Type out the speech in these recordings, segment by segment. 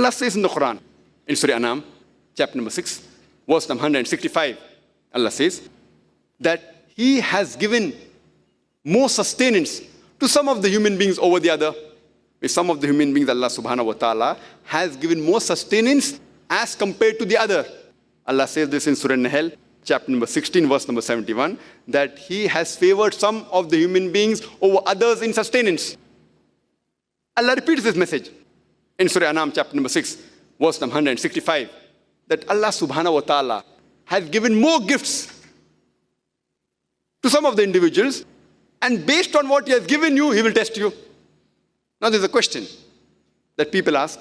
Allah says in the Quran, in Surah Anam, chapter number 6, verse number 165, Allah says that He has given more sustenance to some of the human beings over the other. With some of the human beings, Allah subhanahu wa ta'ala has given more sustenance as compared to the other. Allah says this in Surah Nahl, chapter number 16, verse number 71, that He has favored some of the human beings over others in sustenance. Allah repeats this message in Surah Anam, chapter number 6, verse number 165, that Allah subhanahu wa ta'ala has given more gifts to some of the individuals, and based on what He has given you, He will test you. Now there's a question that people ask,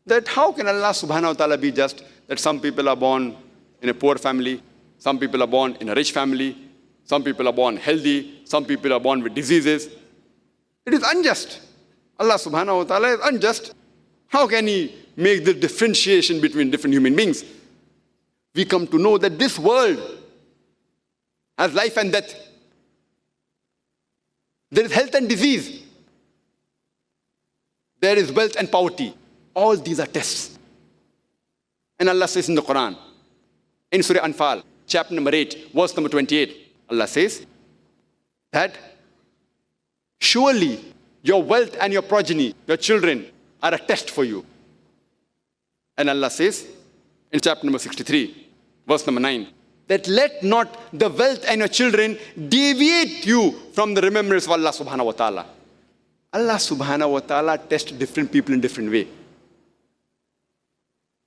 that how can Allah subhanahu wa ta'ala be just, that some people are born in a poor family, some people are born in a rich family, some people are born healthy, some people are born with diseases. It is unjust. Allah subhanahu wa ta'ala is unjust. How can He make the differentiation between different human beings? We come to know that this world has life and death. There is health and disease. There is wealth and poverty. All these are tests. And Allah says in the Quran, in Surah Anfal, chapter number 8, verse number 28, Allah says that surely your wealth and your progeny, your children, are a test for you. And Allah says in chapter number 63, verse number 9, that let not the wealth and your children deviate you from the remembrance of Allah subhanahu wa ta'ala. Allah subhanahu wa ta'ala tests different people in different way.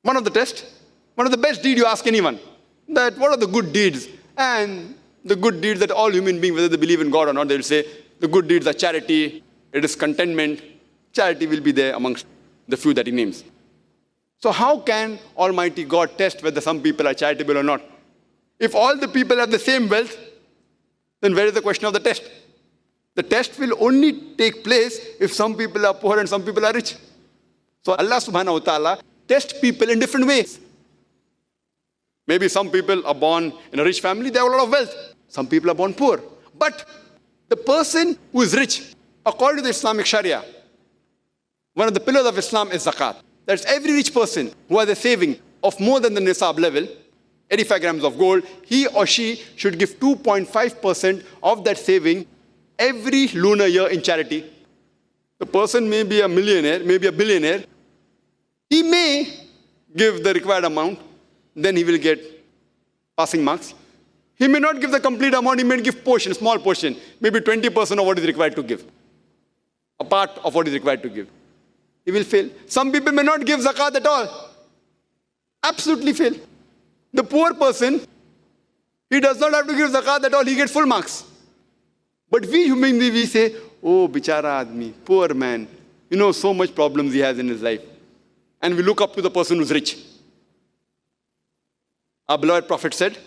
One of the tests, one of the best deeds you ask anyone, that what are the good deeds? And the good deeds that all human beings, whether they believe in God or not, they will say, the good deeds are charity, it is contentment. Charity will be there amongst the few that He names. So how can Almighty God test whether some people are charitable or not? If all the people have the same wealth, then where is the question of the test? The test will only take place if some people are poor and some people are rich. So Allah subhanahu wa ta'ala tests people in different ways. Maybe some people are born in a rich family, they have a lot of wealth. Some people are born poor. But the person who is rich, according to the Islamic Sharia, one of the pillars of Islam is zakat. That's every rich person who has a saving of more than the nisab level, 85 grams of gold, he or she should give 2.5% of that saving every lunar year in charity. The person may be a millionaire, may be a billionaire. He may give the required amount, then he will get passing marks. He may not give the complete amount, he may give portion, small portion, maybe 20% of what is required to give, a part of what is required to give. He will fail. Some people may not give zakat at all. Absolutely fail. The poor person, he does not have to give zakat at all, he gets full marks. But we human beings, we say, oh, bichara admi, poor man, you know, so much problems he has in his life. And we look up to the person who's rich. Our beloved Prophet said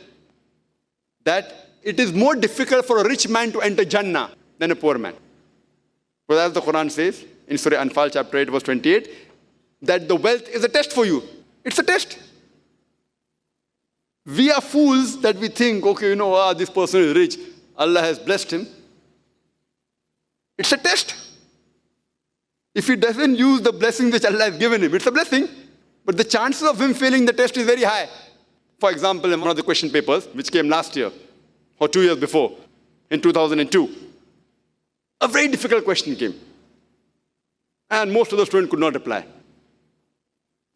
that it is more difficult for a rich man to enter Jannah than a poor man. But as the Quran says, in Surah Anfal, chapter 8, verse 28, that the wealth is a test for you. It's a test. We are fools that we think, okay, you know, this person is rich. Allah has blessed him. It's a test. If he doesn't use the blessing which Allah has given him, it's a blessing. But the chances of him failing the test is very high. For example, in one of the question papers, which came last year, or 2 years before, in 2002, a very difficult question came. And most of the students could not reply.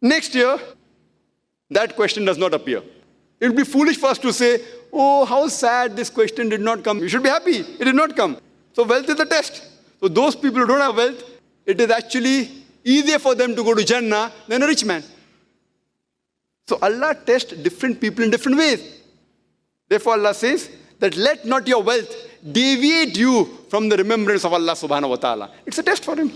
Next year, that question does not appear. It would be foolish for us to say, oh, how sad this question did not come. You should be happy. It did not come. So wealth is a test. So those people who don't have wealth, it is actually easier for them to go to Jannah than a rich man. So Allah tests different people in different ways. Therefore Allah says that let not your wealth deviate you from the remembrance of Allah subhanahu wa ta'ala. It's a test for Him.